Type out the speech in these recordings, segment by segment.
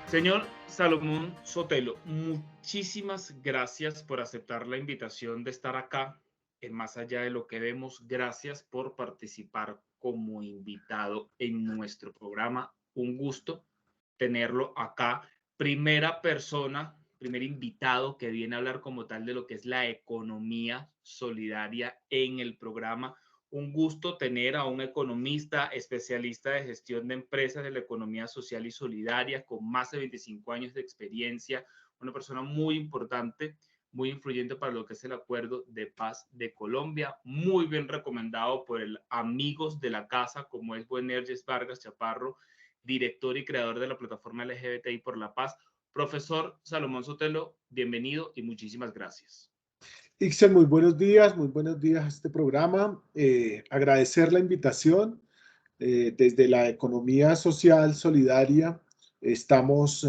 Señor Salomón Sotelo, muchísimas gracias por aceptar la invitación de estar acá en Más Allá de lo que vemos. Gracias por participar como invitado en nuestro programa. Un gusto tenerlo acá. Primera persona, primer invitado que viene a hablar como tal de lo que es la economía solidaria en el programa. Un gusto tener a un economista especialista de gestión de empresas de la economía social y solidaria con más de 25 años de experiencia, una persona muy importante, muy influyente para lo que es el Acuerdo de Paz de Colombia, muy bien recomendado por el amigos de la casa como es Buenerges Vargas Chaparro, director y creador de la plataforma LGBTI por la Paz. Profesor Salomón Sotelo, bienvenido y muchísimas gracias. Ixel, muy buenos días a este programa. Agradecer la invitación. Desde la economía social solidaria estamos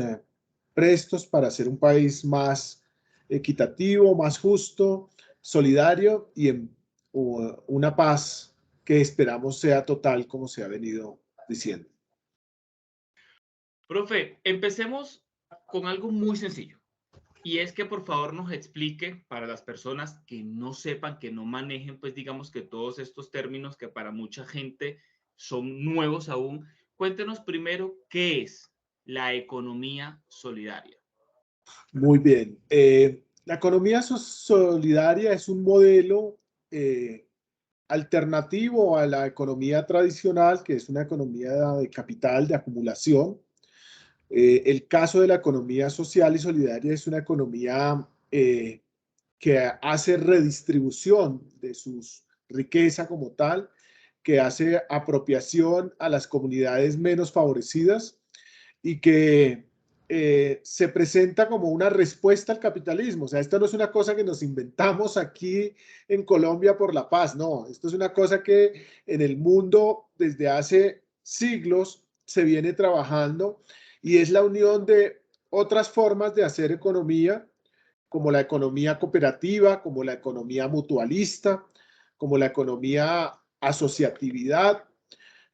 prestos para ser un país más equitativo, más justo, solidario y en una paz que esperamos sea total, como se ha venido diciendo. Profe, empecemos con algo muy sencillo. Y es que por favor nos explique para las personas que no sepan, que no manejen, pues digamos que todos estos términos que para mucha gente son nuevos aún. Cuéntenos primero qué es la economía solidaria. Muy bien. La economía solidaria es un modelo alternativo a la economía tradicional, que es una economía de capital, de acumulación. El caso de la economía social y solidaria es una economía que hace redistribución de su riqueza como tal, que hace apropiación a las comunidades menos favorecidas y que se presenta como una respuesta al capitalismo. O sea, esto no es una cosa que nos inventamos aquí en Colombia por la paz, no, esto es una cosa que en el mundo desde hace siglos se viene trabajando y es la unión de otras formas de hacer economía, como la economía cooperativa, como la economía mutualista, como la economía asociatividad.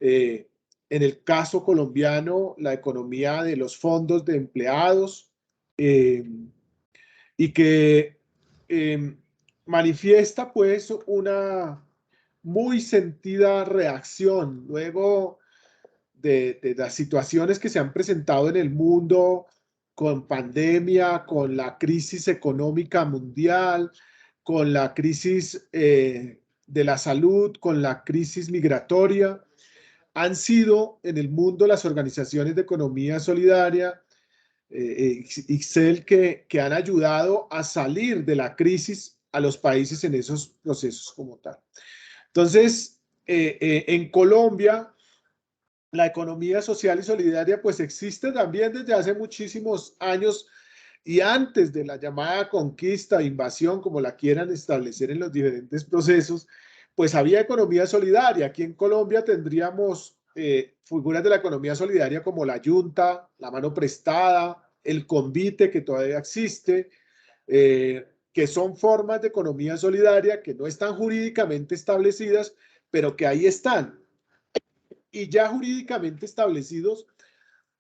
Eh, en el caso colombiano, la economía de los fondos de empleados eh, y que eh, manifiesta pues una muy sentida reacción luego de las situaciones que se han presentado en el mundo con pandemia, con la crisis económica mundial, con la crisis de la salud, con la crisis migratoria. Han sido en el mundo las organizaciones de economía solidaria, ICSEL, que han ayudado a salir de la crisis a los países en esos procesos como tal. Entonces, en Colombia, la economía social y solidaria pues existe también desde hace muchísimos años y antes de la llamada conquista, invasión, como la quieran establecer en los diferentes procesos, pues había economía solidaria. Aquí en Colombia tendríamos figuras de la economía solidaria como la Yunta, la mano prestada, el convite que todavía existe, que son formas de economía solidaria que no están jurídicamente establecidas, pero que ahí están y ya jurídicamente establecidos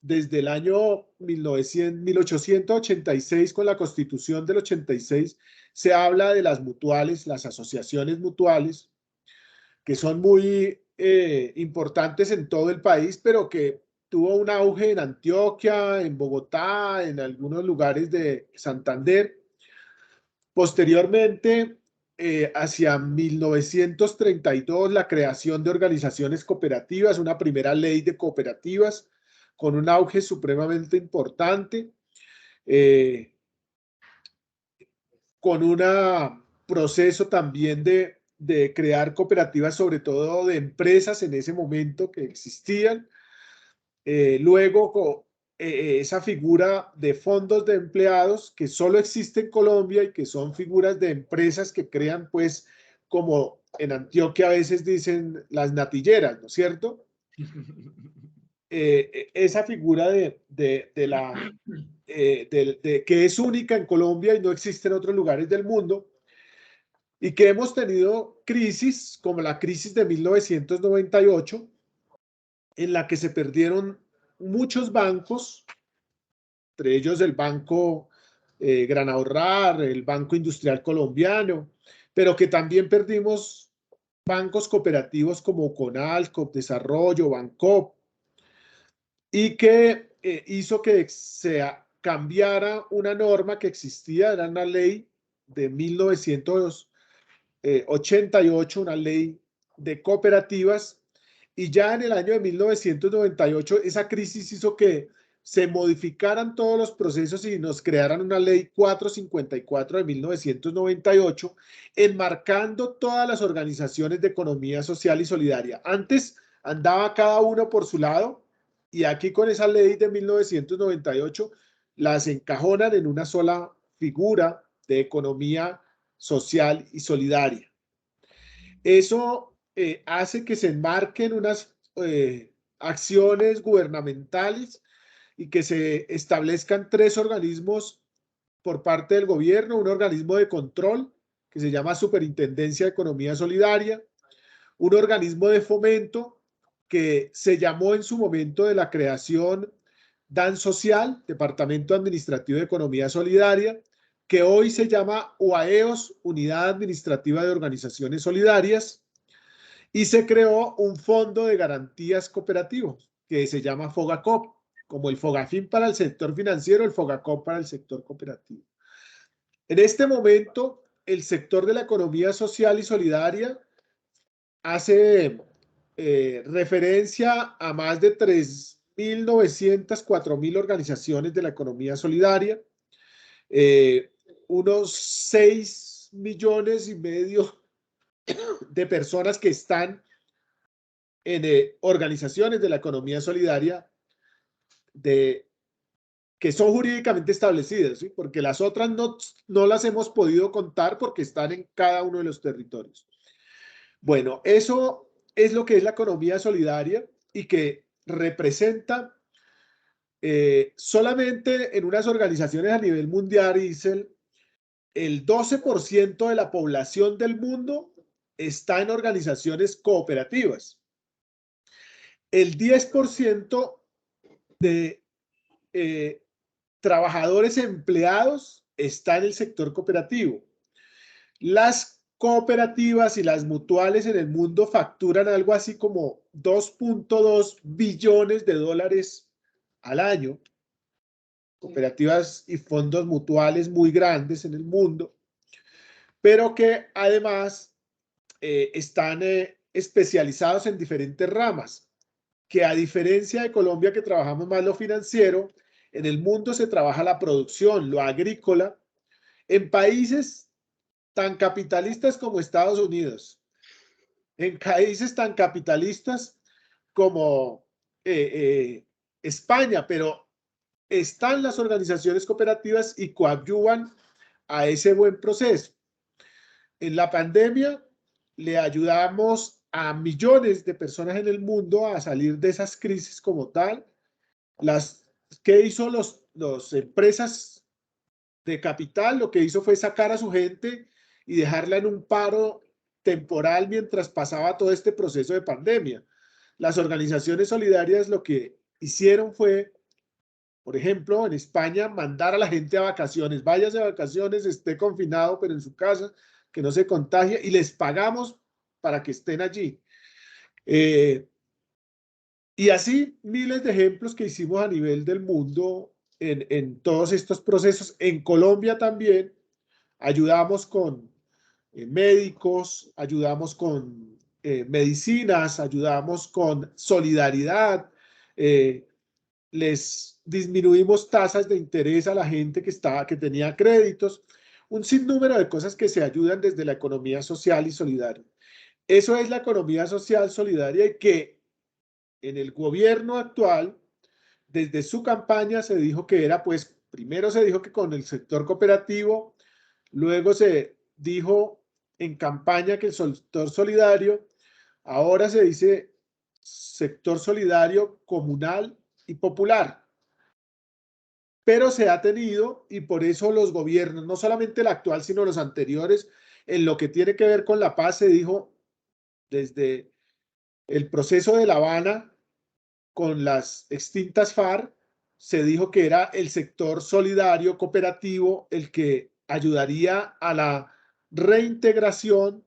desde el año 1886 con la Constitución del 86. Se habla de las mutuales, las asociaciones mutuales, que son muy importantes en todo el país, pero que tuvo un auge en Antioquia, en Bogotá, en algunos lugares de Santander. Posteriormente, hacia 1932, la creación de organizaciones cooperativas, una primera ley de cooperativas con un auge supremamente importante, con un proceso también de crear cooperativas, sobre todo de empresas en ese momento que existían. Luego, esa figura de fondos de empleados que solo existe en Colombia y que son figuras de empresas que crean, pues, como en Antioquia a veces dicen las natilleras, ¿no es cierto? Esa figura que es única en Colombia y no existe en otros lugares del mundo, y que hemos tenido crisis como la crisis de 1998, en la que se perdieron muchos bancos, entre ellos el Banco Gran Ahorrar, el Banco Industrial Colombiano, pero que también perdimos bancos cooperativos como Conal, Desarrollo, Bancop, y que hizo que se cambiara una norma que existía, era una ley de 1988, una ley de cooperativas, y ya en el año de 1998 esa crisis hizo que se modificaran todos los procesos y nos crearan una ley 454 de 1998, enmarcando todas las organizaciones de economía social y solidaria. Antes andaba cada uno por su lado, y aquí con esa ley de 1998 las encajonan en una sola figura de economía social y solidaria. Eso hace que se enmarquen unas acciones gubernamentales y que se establezcan 3 organismos por parte del gobierno: un organismo de control que se llama Superintendencia de Economía Solidaria, un organismo de fomento que se llamó en su momento de la creación DAN Social, Departamento Administrativo de Economía Solidaria, que hoy se llama UAEOS, Unidad Administrativa de Organizaciones Solidarias, y se creó un fondo de garantías cooperativos que se llama FOGACOP, como el FOGAFIN para el sector financiero, el FOGACOP para el sector cooperativo. En este momento, el sector de la economía social y solidaria hace referencia a más de 3.900, 4.000 organizaciones de la economía solidaria, unos 6,5 millones de personas que están en organizaciones de la economía solidaria que son jurídicamente establecidas, ¿sí? Porque las otras no las hemos podido contar porque están en cada uno de los territorios. Bueno, eso es lo que es la economía solidaria y que representa solamente en unas organizaciones a nivel mundial, dice el 12% de la población del mundo está en organizaciones cooperativas. El 10% de trabajadores empleados está en el sector cooperativo. Las cooperativas y las mutuales en el mundo facturan algo así como 2.2 billones de dólares al año. Cooperativas y fondos mutuales muy grandes en el mundo, pero que además están especializados en diferentes ramas, que a diferencia de Colombia, que trabajamos más lo financiero, en el mundo se trabaja la producción, lo agrícola, en países tan capitalistas como Estados Unidos, en países tan capitalistas como España, pero están las organizaciones cooperativas y coadyuvan a ese buen proceso. En la pandemia le ayudamos a millones de personas en el mundo a salir de esas crisis como tal. ¿Qué hizo las empresas de capital? Lo que hizo fue sacar a su gente y dejarla en un paro temporal mientras pasaba todo este proceso de pandemia. Las organizaciones solidarias lo que hicieron fue, por ejemplo, en España, mandar a la gente a vacaciones. Váyase a vacaciones, esté confinado, pero en su casa, que no se contagie, y les pagamos para que estén allí. Y así miles de ejemplos que hicimos a nivel del mundo en todos estos procesos. En Colombia también ayudamos con médicos, ayudamos con medicinas, ayudamos con solidaridad, les disminuimos tasas de interés a la gente que tenía créditos, un sinnúmero de cosas que se ayudan desde la economía social y solidaria. Eso es la economía social solidaria, y que en el gobierno actual, desde su campaña se dijo que era, pues, primero se dijo que con el sector cooperativo, luego se dijo en campaña que el sector solidario, ahora se dice sector solidario comunal y popular. Pero se ha tenido, y por eso los gobiernos, no solamente el actual, sino los anteriores, en lo que tiene que ver con la paz se dijo desde el proceso de La Habana con las extintas FARC, se dijo que era el sector solidario cooperativo el que ayudaría a la reintegración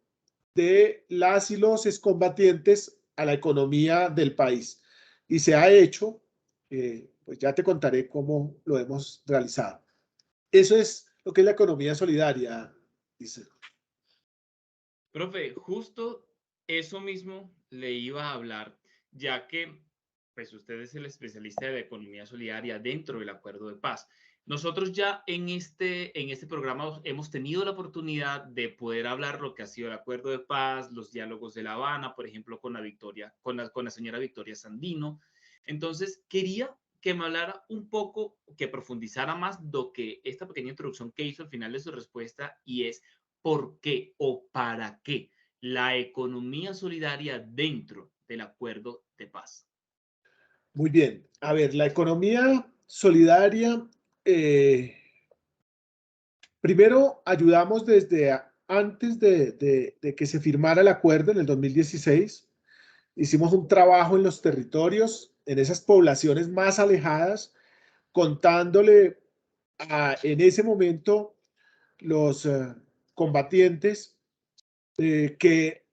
de las y los excombatientes a la economía del país. Y se ha hecho, pues ya te contaré cómo lo hemos realizado. Eso es lo que es la economía solidaria, dice. Profe, justo eso mismo le iba a hablar, ya que pues usted es el especialista de la economía solidaria dentro del acuerdo de paz. Nosotros ya en este programa hemos tenido la oportunidad de poder hablar lo que ha sido el acuerdo de paz, los diálogos de La Habana, por ejemplo, con la señora Victoria Sandino. Entonces, quería que me hablara un poco, que profundizara más lo que esta pequeña introducción que hizo al final de su respuesta, y es por qué o para qué la economía solidaria dentro del acuerdo de paz. Muy bien. A ver, la economía solidaria, primero ayudamos desde antes de que se firmara el acuerdo en el 2016. Hicimos un trabajo en los territorios, en esas poblaciones más alejadas, contándole en ese momento los combatientes que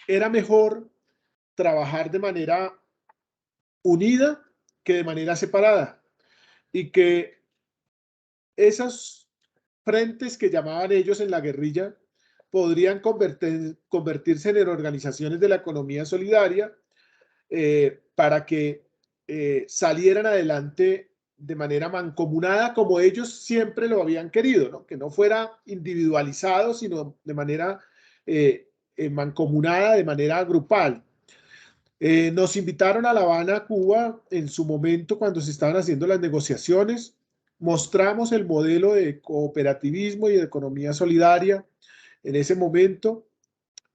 era mejor trabajar de manera unida que de manera separada y que esos frentes que llamaban ellos en la guerrilla podrían convertirse en organizaciones de la economía solidaria para que salieran adelante de manera mancomunada como ellos siempre lo habían querido, ¿no? Que no fuera individualizado, sino de manera mancomunada, de manera grupal. Nos invitaron a La Habana, Cuba, en su momento cuando se estaban haciendo las negociaciones. Mostramos el modelo de cooperativismo y de economía solidaria en ese momento.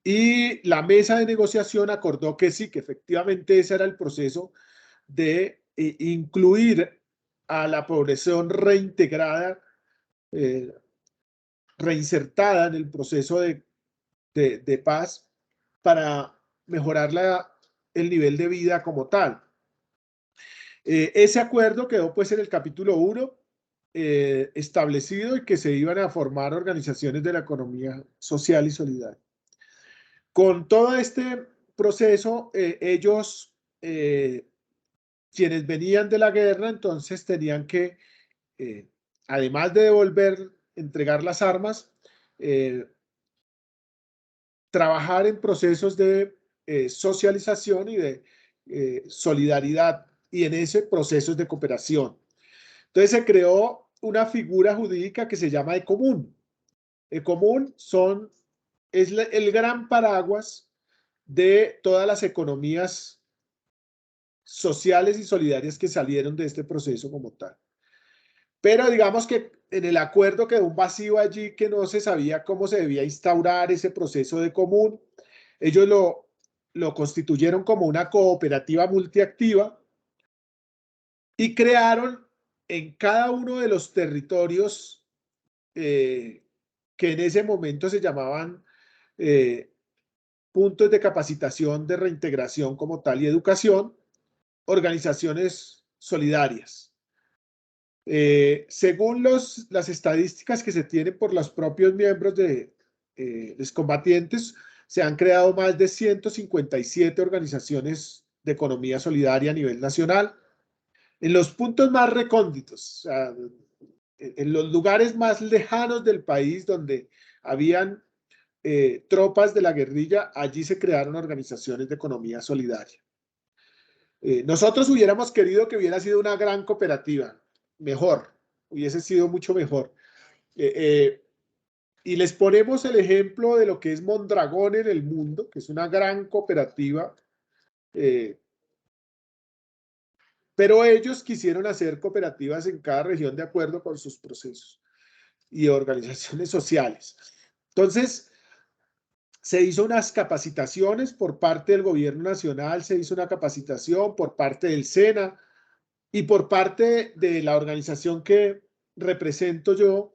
Y la mesa de negociación acordó que sí, que efectivamente ese era el proceso de incluir a la población reintegrada, reinsertada en el proceso de paz para mejorar el nivel de vida como tal. Ese acuerdo quedó pues en el capítulo 1 establecido y que se iban a formar organizaciones de la economía social y solidaria. Con todo este proceso, ellos, quienes venían de la guerra, entonces tenían que, además de devolver, entregar las armas, trabajar en procesos de socialización y de solidaridad y en ese procesos de cooperación. Entonces se creó una figura jurídica que se llama Ecomún. Ecomún es el gran paraguas de todas las economías sociales y solidarias que salieron de este proceso como tal. Pero digamos que en el acuerdo quedó un vacío allí que no se sabía cómo se debía instaurar ese proceso de común. Ellos lo constituyeron como una cooperativa multiactiva y crearon en cada uno de los territorios que en ese momento se llamaban puntos de capacitación, de reintegración como tal y educación, organizaciones solidarias. Según las estadísticas que se tienen por los propios miembros de los combatientes, se han creado más de 157 organizaciones de economía solidaria a nivel nacional. En los puntos más recónditos, o sea, en los lugares más lejanos del país donde habían tropas de la guerrilla, allí se crearon organizaciones de economía solidaria. Nosotros hubiéramos querido que hubiera sido una gran cooperativa, mejor, hubiese sido mucho mejor. Y les ponemos el ejemplo de lo que es Mondragón en el mundo, que es una gran cooperativa, pero ellos quisieron hacer cooperativas en cada región de acuerdo con sus procesos y organizaciones sociales. Entonces, se hizo unas capacitaciones por parte del gobierno nacional, se hizo una capacitación por parte del SENA y por parte de la organización que represento yo,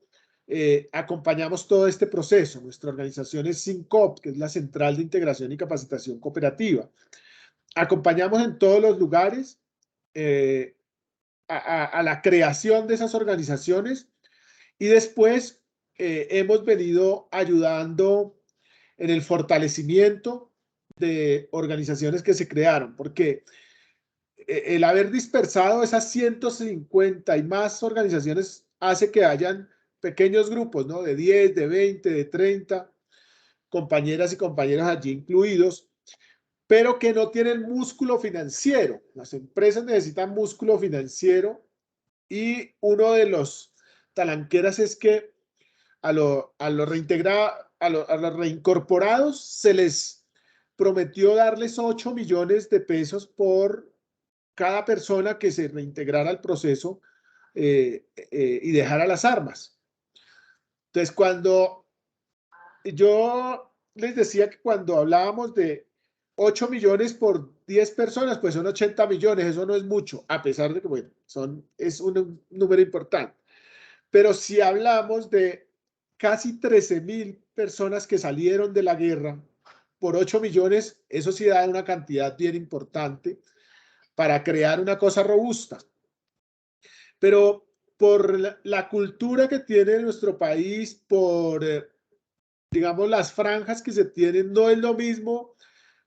acompañamos todo este proceso. Nuestra organización es SINCOP, que es la Central de Integración y Capacitación Cooperativa. Acompañamos en todos los lugares a la creación de esas organizaciones y después hemos venido ayudando en el fortalecimiento de organizaciones que se crearon, porque el haber dispersado esas 150 y más organizaciones hace que hayan pequeños grupos, ¿no? De 10, de 20, de 30 compañeras y compañeros allí incluidos, pero que no tienen músculo financiero. Las empresas necesitan músculo financiero y uno de los talanqueras es que a los reincorporados se les prometió darles 8 millones de pesos por cada persona que se reintegrara al proceso y dejara las armas. Entonces, cuando yo les decía que cuando hablábamos de 8 millones por 10 personas, pues son 80 millones, eso no es mucho, a pesar de que, bueno, es un número importante. Pero si hablamos de casi 13.000 personas que salieron de la guerra por 8 millones, eso sí da una cantidad bien importante para crear una cosa robusta. Pero por la cultura que tiene nuestro país, por, digamos, las franjas que se tienen, no es lo mismo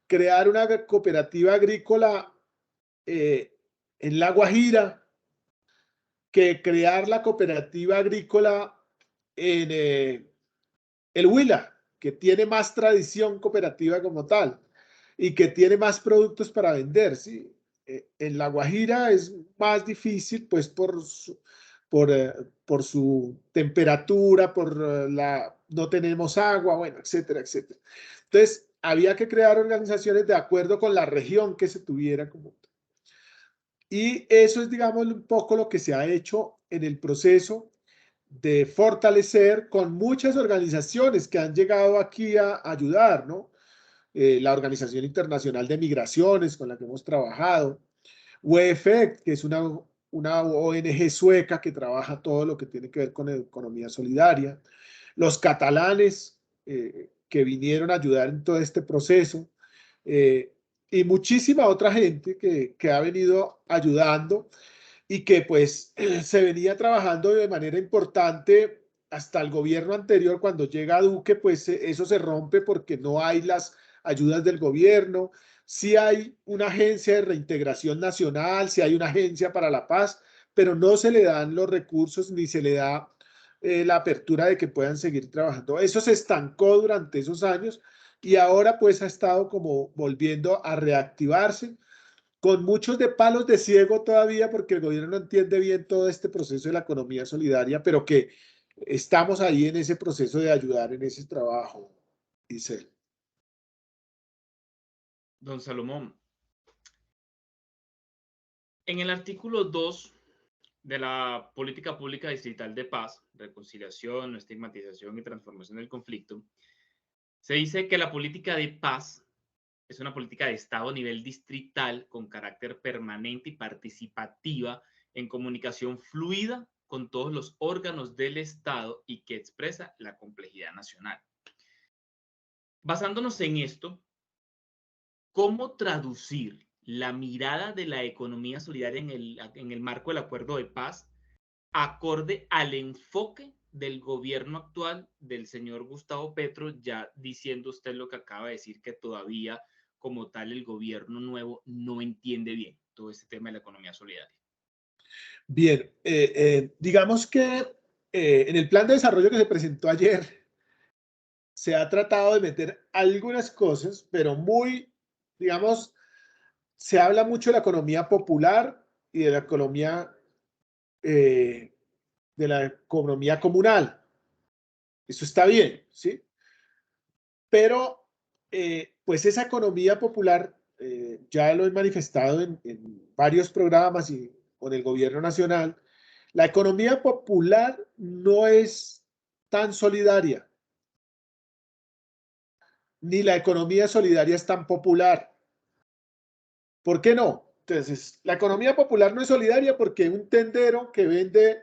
crear una cooperativa agrícola en La Guajira que crear la cooperativa agrícola en el Huila, que tiene más tradición cooperativa como tal y que tiene más productos para vender, ¿sí? En La Guajira es más difícil, pues por su temperatura, no tenemos agua, bueno, etcétera, etcétera. Entonces, había que crear organizaciones de acuerdo con la región que se tuviera como tal. Y eso es, digamos, un poco lo que se ha hecho en el proceso de fortalecer con muchas organizaciones que han llegado aquí a ayudar, ¿no? La Organización Internacional de Migraciones, con la que hemos trabajado, WEFEC, que es una ONG sueca que trabaja todo lo que tiene que ver con economía solidaria, los catalanes que vinieron a ayudar en todo este proceso, y muchísima otra gente que ha venido ayudando y que pues se venía trabajando de manera importante hasta el gobierno anterior. Cuando llega Duque, pues eso se rompe porque no hay las ayudas del gobierno. Sí hay una agencia de reintegración nacional, sí hay una agencia para la paz, pero no se le dan los recursos ni se le da la apertura de que puedan seguir trabajando. Eso se estancó durante esos años y ahora pues ha estado como volviendo a reactivarse con muchos de palos de ciego todavía porque el gobierno no entiende bien todo este proceso de la economía solidaria, pero que estamos ahí en ese proceso de ayudar en ese trabajo, Isel. Don Salomón, en el artículo 2 de la Política Pública Distrital de Paz, Reconciliación, no estigmatización y transformación del conflicto, se dice que la política de paz es una política de Estado a nivel distrital con carácter permanente y participativa en comunicación fluida con todos los órganos del Estado y que expresa la complejidad nacional. Basándonos en esto, ¿cómo traducir la mirada de la economía solidaria en el marco del acuerdo de paz acorde al enfoque del gobierno actual del señor Gustavo Petro, ya diciendo usted lo que acaba de decir, que todavía como tal el gobierno nuevo no entiende bien todo este tema de la economía solidaria? Bien, digamos que en el plan de desarrollo que se presentó ayer se ha tratado de meter algunas cosas, pero muy, digamos, se habla mucho de la economía popular y de la economía comunal. Eso está bien, ¿sí? Pero, pues esa economía popular, ya lo he manifestado en varios programas y con el gobierno nacional, la economía popular no es tan solidaria, ni la economía solidaria es tan popular. ¿Por qué no? Entonces, la economía popular no es solidaria porque un tendero que vende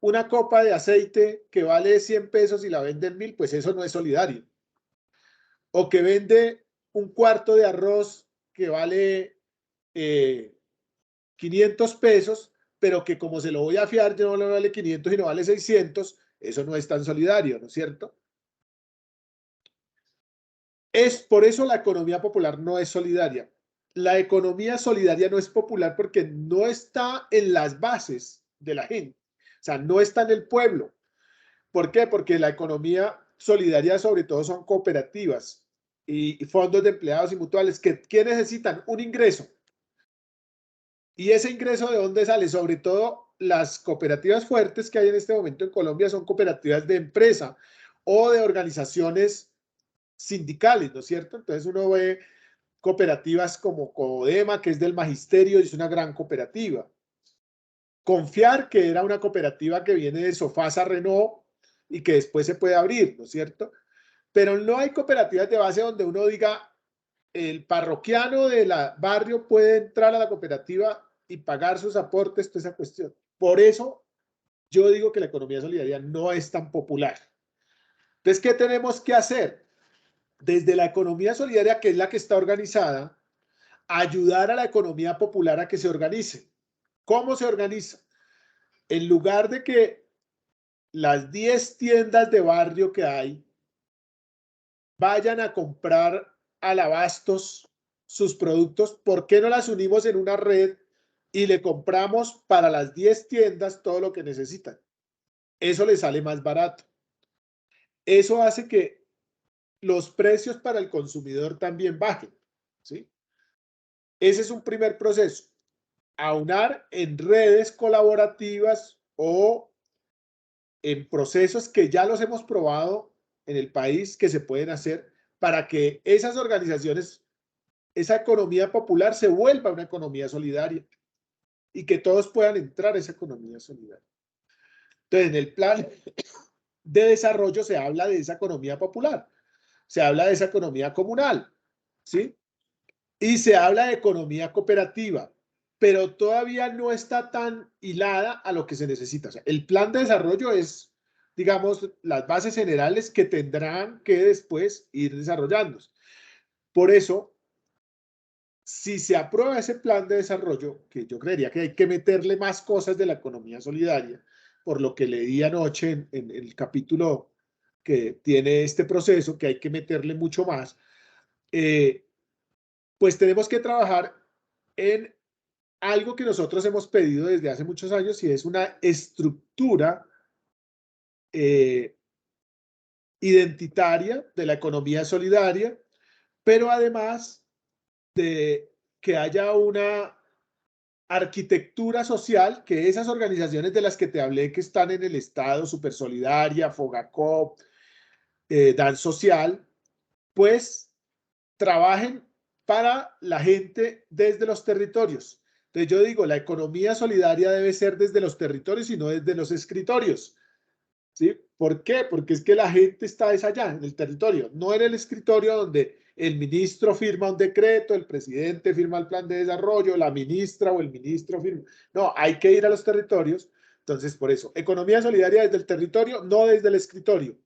una copa de aceite que vale 100 pesos y la vende en 1000, pues eso no es solidario. O que vende un cuarto de arroz que vale 500 pesos, pero que como se lo voy a fiar, ya no le vale 500 y no vale 600, eso no es tan solidario, ¿no es cierto? Es por eso la economía popular no es solidaria. La economía solidaria no es popular porque no está en las bases de la gente, o sea, no está en el pueblo. ¿Por qué? Porque la economía solidaria sobre todo son cooperativas y fondos de empleados y mutuales que necesitan un ingreso. ¿Y ese ingreso de dónde sale? Sobre todo las cooperativas fuertes que hay en este momento en Colombia son cooperativas de empresa o de organizaciones sindicales, ¿no es cierto? Entonces uno ve cooperativas como Codema, que es del magisterio y es una gran cooperativa. Confiar, que era una cooperativa que viene de Sofasa Renault y que después se puede abrir, ¿no es cierto? Pero no hay cooperativas de base donde uno diga, el parroquiano del barrio puede entrar a la cooperativa y pagar sus aportes, toda esa cuestión. Por eso yo digo que la economía solidaria no es tan popular. Entonces, ¿qué tenemos que hacer? Desde la economía solidaria, que es la que está organizada, ayudar a la economía popular a que se organice. ¿Cómo se organiza? En lugar de que las 10 tiendas de barrio que hay vayan a comprar al Abastos sus productos, ¿por qué no las unimos en una red y le compramos para las 10 tiendas todo lo que necesitan? Eso les sale más barato. Eso hace que los precios para el consumidor también bajen, ¿sí? Ese es un primer proceso. Aunar en redes colaborativas o en procesos que ya los hemos probado en el país que se pueden hacer para que esas organizaciones, esa economía popular se vuelva una economía solidaria y que todos puedan entrar a esa economía solidaria. Entonces, en el plan de desarrollo se habla de esa economía popular, se habla de esa economía comunal, ¿sí? Y se habla de economía cooperativa, pero todavía no está tan hilada a lo que se necesita. O sea, el plan de desarrollo es, digamos, las bases generales que tendrán que después ir desarrollándose. Por eso, si se aprueba ese plan de desarrollo, que yo creería que hay que meterle más cosas de la economía solidaria, por lo que leí anoche en el capítulo que tiene este proceso, que hay que meterle mucho más, pues tenemos que trabajar en algo que nosotros hemos pedido desde hace muchos años y es una estructura identitaria de la economía solidaria, pero además de que haya una arquitectura social, que esas organizaciones de las que te hablé que están en el Estado, Super Solidaria, Fogacop, Dan Social, pues trabajen para la gente desde los territorios. Entonces yo digo, la economía solidaria debe ser desde los territorios y no desde los escritorios. ¿Sí? ¿Por qué? Porque es que la gente está allá, en el territorio, no en el escritorio donde el ministro firma un decreto, el presidente firma el plan de desarrollo, la ministra o el ministro firma. No, hay que ir a los territorios. Entonces, por eso, economía solidaria desde el territorio, no desde el escritorio,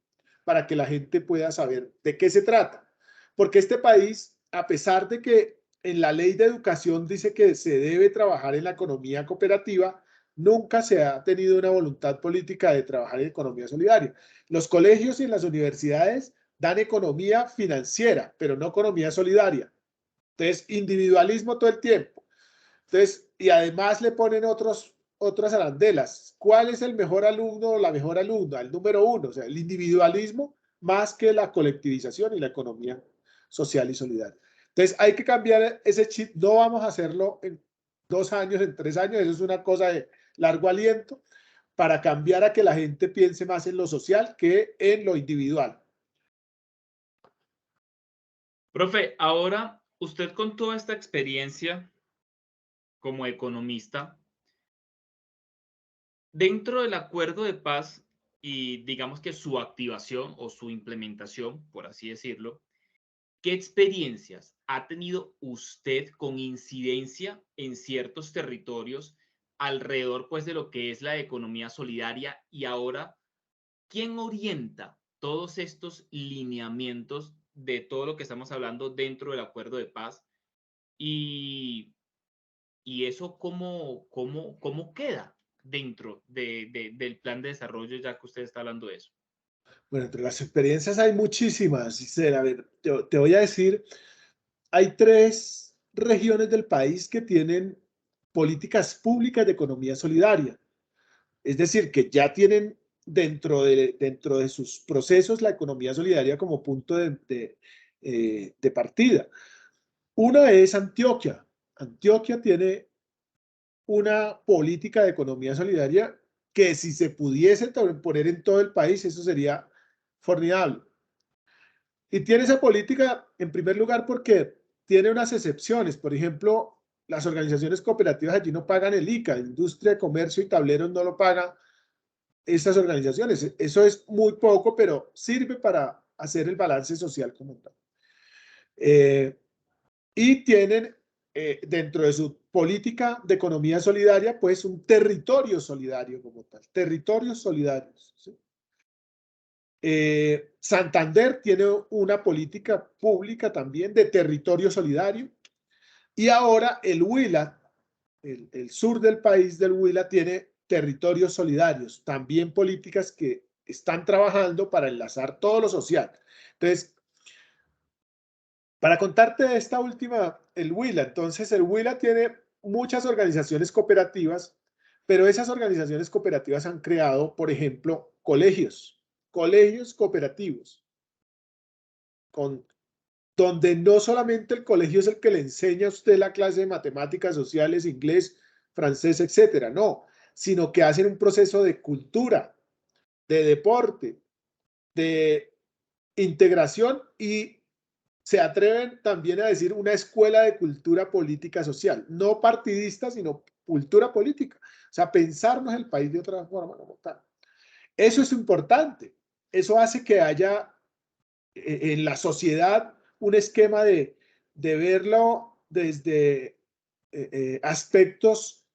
para que la gente pueda saber de qué se trata. Porque este país, a pesar de que en la ley de educación dice que se debe trabajar en la economía cooperativa, nunca se ha tenido una voluntad política de trabajar en economía solidaria. Los colegios y las universidades dan economía financiera, pero no economía solidaria. Entonces, individualismo todo el tiempo. Entonces, y además le ponen otras arandelas. ¿Cuál es el mejor alumno o la mejor alumna? El número uno, o sea, el individualismo más que la colectivización y la economía social y solidaria. Entonces, hay que cambiar ese chip. No vamos a hacerlo en 2 años, en 3 años. Eso es una cosa de largo aliento para cambiar a que la gente piense más en lo social que en lo individual. Profe, ahora usted con toda esta experiencia como economista, dentro del acuerdo de paz y digamos que su activación o su implementación, por así decirlo, ¿qué experiencias ha tenido usted con incidencia en ciertos territorios alrededor pues de lo que es la economía solidaria y ahora, ¿quién orienta todos estos lineamientos de todo lo que estamos hablando dentro del acuerdo de paz? Y, y eso cómo queda dentro del plan de desarrollo, ya que usted está hablando de eso. Bueno, entre las experiencias hay muchísimas, Gisela. A ver, te voy a decir, hay 3 regiones del país que tienen políticas públicas de economía solidaria. Es decir, que ya tienen dentro de sus procesos la economía solidaria como punto de partida. Una es Antioquia. Antioquia tiene una política de economía solidaria que si se pudiese poner en todo el país, eso sería formidable. Y tiene esa política, en primer lugar, porque tiene unas excepciones. Por ejemplo, las organizaciones cooperativas allí no pagan el ICA, Industria, Comercio y Tableros no lo pagan estas organizaciones. Eso es muy poco, pero sirve para hacer el balance social como tal. Y tienen dentro de su política de economía solidaria, pues un territorio solidario como tal, territorios solidarios. ¿Sí? Santander tiene una política pública también de territorio solidario y ahora el Huila, el sur del país del Huila tiene territorios solidarios, también políticas que están trabajando para enlazar todo lo social. Entonces, para contarte de esta última, el Huila, entonces el Huila tiene muchas organizaciones cooperativas, pero esas organizaciones cooperativas han creado, por ejemplo, colegios cooperativos, donde no solamente el colegio es el que le enseña a usted la clase de matemáticas sociales, inglés, francés, etcétera, no, sino que hacen un proceso de cultura, de deporte, de integración y se atreven también a decir una escuela de cultura política social, no partidista, sino cultura política. O sea, pensarnos el país de otra forma como tal. Eso es importante. Eso hace que haya en la sociedad un esquema de verlo desde aspectos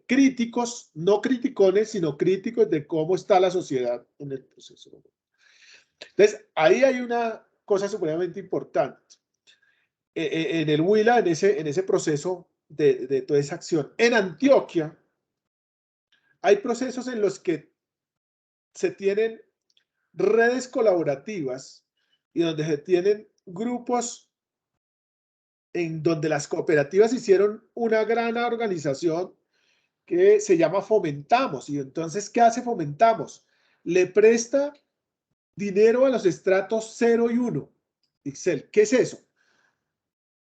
críticos, no criticones, sino críticos de cómo está la sociedad en el proceso. Entonces, ahí hay una cosa supremamente importante. En el Huila, en ese proceso de toda esa acción. En Antioquia, hay procesos en los que se tienen redes colaborativas y donde se tienen grupos en donde las cooperativas hicieron una gran organización que se llama Fomentamos. Y entonces, ¿qué hace Fomentamos? Le presta dinero a los estratos 0 y 1. Ixel, ¿qué es eso?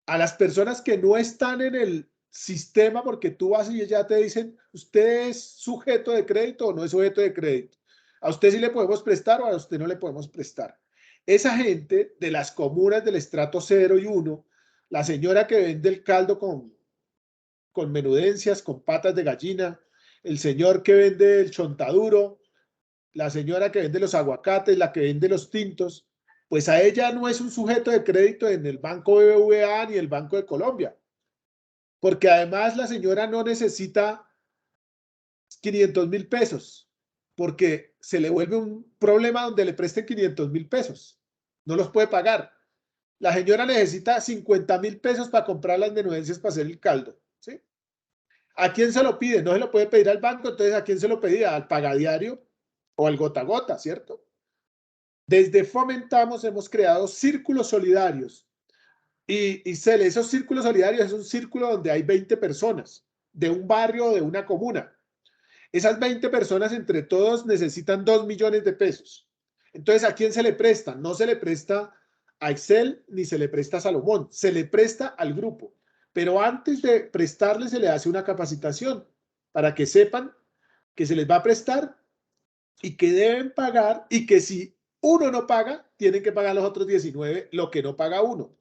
A las personas que no están en el sistema, porque tú vas y ya te dicen, ¿usted es sujeto de crédito o no es sujeto de crédito? A usted sí le podemos prestar o a usted no le podemos prestar. Esa gente de las comunas del estrato 0 y 1, la señora que vende el caldo con menudencias, con patas de gallina, el señor que vende el chontaduro, la señora que vende los aguacates, la que vende los tintos, pues a ella no es un sujeto de crédito en el Banco BBVA ni el Banco de Colombia, porque además la señora no necesita 500.000 pesos, porque se le vuelve un problema donde le presten 500.000 pesos, no los puede pagar. La señora necesita 50.000 pesos para comprar las menudencias para hacer el caldo, ¿sí? ¿A quién se lo pide? No se lo puede pedir al banco, entonces ¿a quién se lo pedía? Al pagadiario o al gota a gota, ¿cierto? Desde Fomentamos hemos creado círculos solidarios y esos círculos solidarios es un círculo donde hay 20 personas de un barrio o de una comuna. Esas 20 personas entre todos necesitan 2 millones de pesos. Entonces, ¿a quién se le presta? No se le presta a Excel ni se le presta a Salomón, se le presta al grupo. Pero antes de prestarle se le hace una capacitación para que sepan que se les va a prestar y que deben pagar y que si uno no paga, tienen que pagar los otros 19 lo que no paga uno.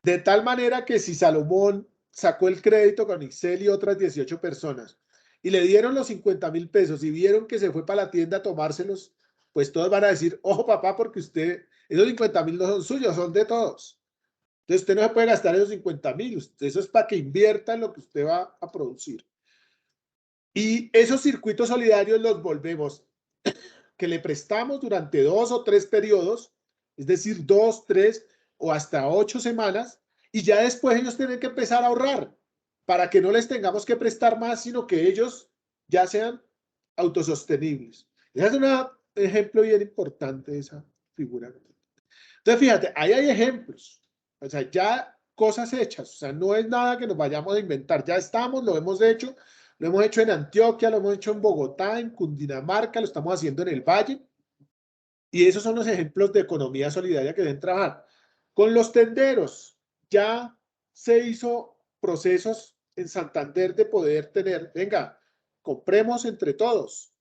De tal manera que si Salomón sacó el crédito con Excel y otras 18 personas y le dieron los 50.000 pesos y vieron que se fue para la tienda a tomárselos, pues todos van a decir, ojo papá, porque usted, esos 50.000 no son suyos, son de todos. Entonces usted no se puede gastar esos 50.000, eso es para que invierta en lo que usted va a producir. Y esos circuitos solidarios los volvemos, que le prestamos durante 2 o 3 periodos, es decir, 2, 3 o hasta 8 semanas, y ya después ellos tienen que empezar a ahorrar para que no les tengamos que prestar más, sino que ellos ya sean autosostenibles. Ese es un ejemplo bien importante de esa figura. Entonces, fíjate, ahí hay ejemplos, o sea, ya cosas hechas, o sea, no es nada que nos vayamos a inventar, ya estamos, lo hemos hecho en Antioquia, lo hemos hecho en Bogotá, en Cundinamarca, lo estamos haciendo en el Valle, y esos son los ejemplos de economía solidaria que deben trabajar. Con los tenderos, ya se hizo procesos en Santander de poder tener, venga, compremos entre todos,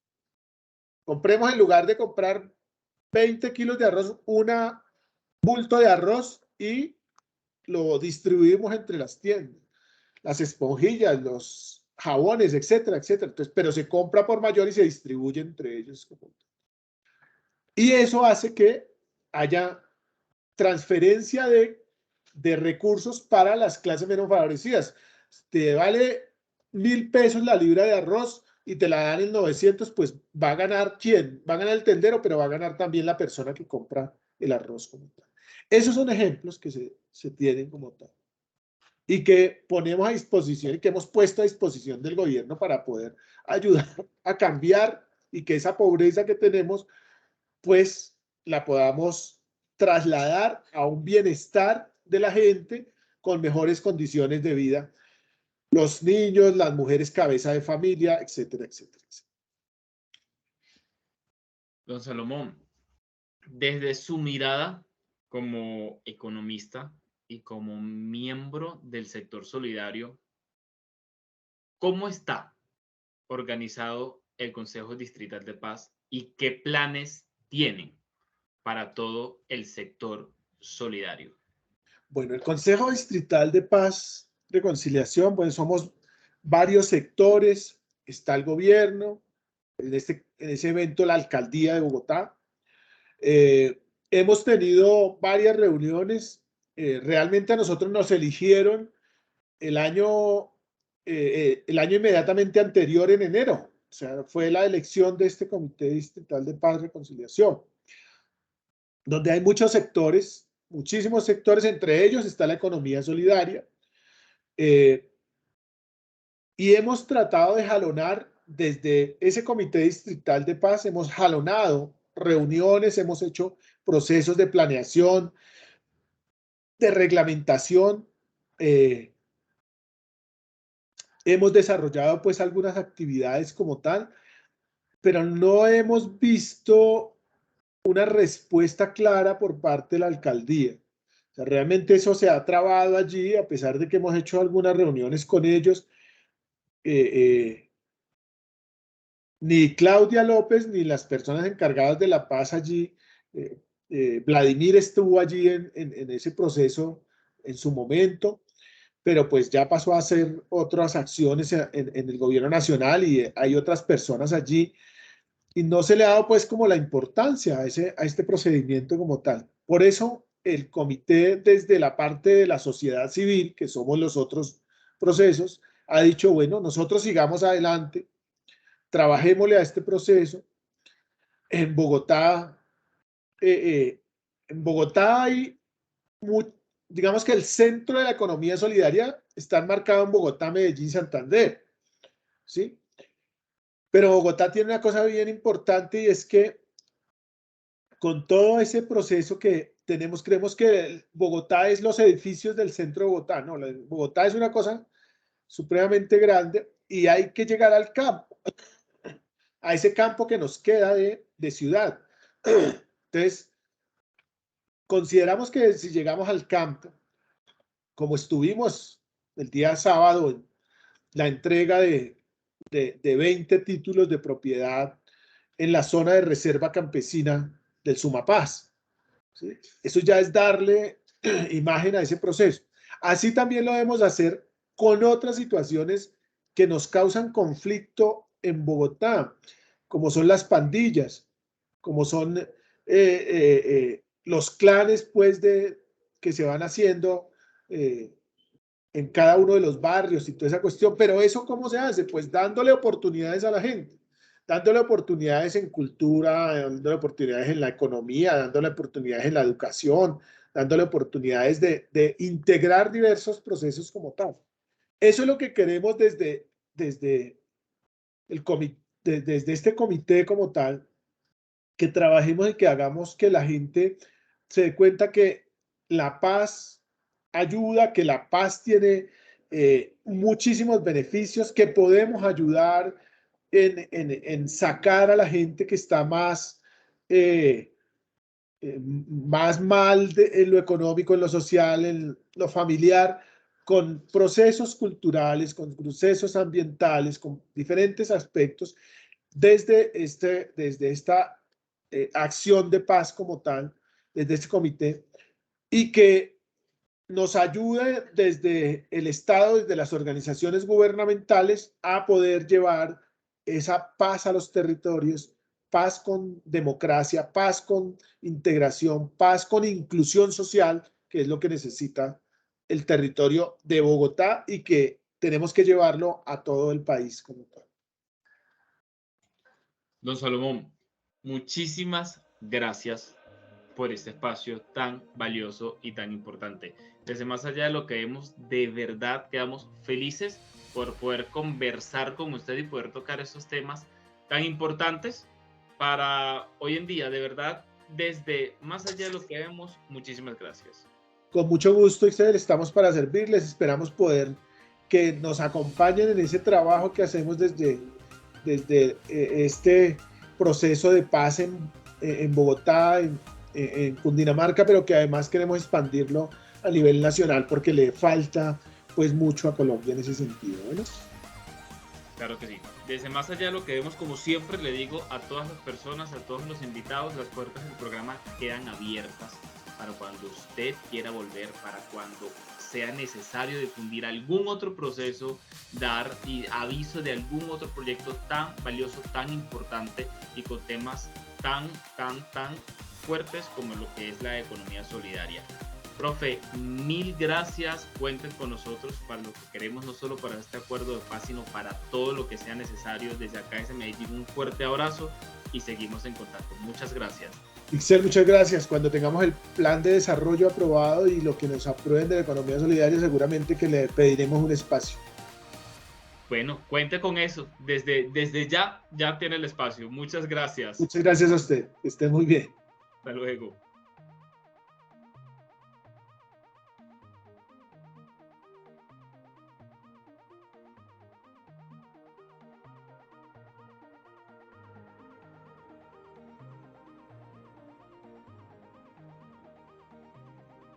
compremos en lugar de comprar 20 kilos de arroz, una bulto de arroz y lo distribuimos entre las tiendas, las esponjillas, los jabones, etcétera, etcétera. Entonces, pero se compra por mayor y se distribuye entre ellos. Y eso hace que haya transferencia de recursos para las clases menos favorecidas. Te vale 1.000 pesos la libra de arroz y te la dan en 900, pues va a ganar ¿quién? Va a ganar el tendero, pero va a ganar también la persona que compra el arroz como tal. Esos son ejemplos que se tienen como tal y que ponemos a disposición y que hemos puesto a disposición del gobierno para poder ayudar a cambiar y que esa pobreza que tenemos, pues la podamos trasladar a un bienestar de la gente con mejores condiciones de vida, los niños, las mujeres cabeza de familia, etcétera, etcétera, etcétera. Don Salomón, desde su mirada como economista y como miembro del sector solidario, ¿cómo está organizado el Consejo Distrital de Paz y qué planes tienen para todo el sector solidario? Bueno, el Consejo Distrital de Paz, Reconciliación, pues somos varios sectores, está el gobierno, en ese evento la alcaldía de Bogotá. Hemos tenido varias reuniones, realmente a nosotros nos eligieron el año inmediatamente anterior, en enero, o sea, fue la elección de este Comité Distrital de Paz y Reconciliación, donde hay muchos sectores, muchísimos sectores, entre ellos está la economía solidaria, y hemos tratado de jalonar desde ese Comité Distrital de Paz, hemos jalonado reuniones, hemos hecho procesos de planeación, de reglamentación, hemos desarrollado pues algunas actividades como tal, pero no hemos visto una respuesta clara por parte de la alcaldía. O sea, realmente eso se ha trabado allí, a pesar de que hemos hecho algunas reuniones con ellos. Ni Claudia López ni las personas encargadas de la paz allí, Vladimir estuvo allí en ese proceso en su momento, pero pues ya pasó a hacer otras acciones en el gobierno nacional y hay otras personas allí y no se le ha dado pues como la importancia a este procedimiento como tal. Por eso el comité desde la parte de la sociedad civil, que somos los otros procesos, ha dicho, bueno, nosotros sigamos adelante, trabajémosle a este proceso. En Bogotá, hay, digamos que el centro de la economía solidaria está enmarcado en Bogotá, Medellín, Santander, ¿sí? Pero Bogotá tiene una cosa bien importante y es que con todo ese proceso que tenemos, creemos que Bogotá es los edificios del centro de Bogotá, ¿no? Bogotá es una cosa supremamente grande y hay que llegar al campo, a ese campo que nos queda de ciudad. Entonces, consideramos que si llegamos al campo, como estuvimos el día sábado en la entrega de 20 títulos de propiedad en la zona de reserva campesina del Sumapaz, ¿sí? Eso ya es darle imagen a ese proceso. Así también lo debemos hacer con otras situaciones que nos causan conflicto en Bogotá, como son las pandillas, como son los clanes pues que se van haciendo en cada uno de los barrios y toda esa cuestión. Pero ¿eso cómo se hace? Pues dándole oportunidades a la gente, dándole oportunidades en cultura, dándole oportunidades en la economía, dándole oportunidades en la educación, dándole oportunidades de integrar diversos procesos como tal. Eso es lo que queremos desde desde este comité como tal, que trabajemos y que hagamos que la gente se dé cuenta que la paz ayuda, que la paz tiene muchísimos beneficios, que podemos ayudar en sacar a la gente que está más mal en lo económico, en lo social, en lo familiar, con procesos culturales, con procesos ambientales, con diferentes aspectos, desde esta acción de paz como tal, desde este comité, y que nos ayude desde el Estado, desde las organizaciones gubernamentales, a poder llevar esa paz a los territorios, paz con democracia, paz con integración, paz con inclusión social, que es lo que necesita el territorio de Bogotá y que tenemos que llevarlo a todo el país como tal. Don Salomón, muchísimas gracias por este espacio tan valioso y tan importante. Desde más allá de lo que vemos, de verdad quedamos felices por poder conversar con usted y poder tocar esos temas tan importantes para hoy en día. De verdad, desde más allá de lo que vemos, muchísimas gracias. Con mucho gusto, Excel, estamos para servirles. Esperamos poder que nos acompañen en ese trabajo que hacemos desde este proceso de paz en Bogotá, en Cundinamarca, pero que además queremos expandirlo a nivel nacional porque le falta pues mucho a Colombia en ese sentido. Bueno. Claro que sí. Desde más allá de lo que vemos, como siempre le digo a todas las personas, a todos los invitados, las puertas del programa quedan abiertas para cuando usted quiera volver, para cuando sea necesario difundir algún otro proceso, dar aviso de algún otro proyecto tan valioso, tan importante y con temas tan fuertes como lo que es la economía solidaria. Profe, mil gracias, cuenten con nosotros para lo que queremos, no solo para este acuerdo de paz, sino para todo lo que sea necesario. Desde acá desde Medellín un fuerte abrazo y seguimos en contacto. Muchas gracias. Ixel, muchas gracias. Cuando tengamos el plan de desarrollo aprobado y lo que nos aprueben de la economía solidaria, seguramente que le pediremos un espacio. Bueno, cuente con eso. Desde ya tiene el espacio. Muchas gracias. Muchas gracias a usted. Que esté muy bien. Hasta luego.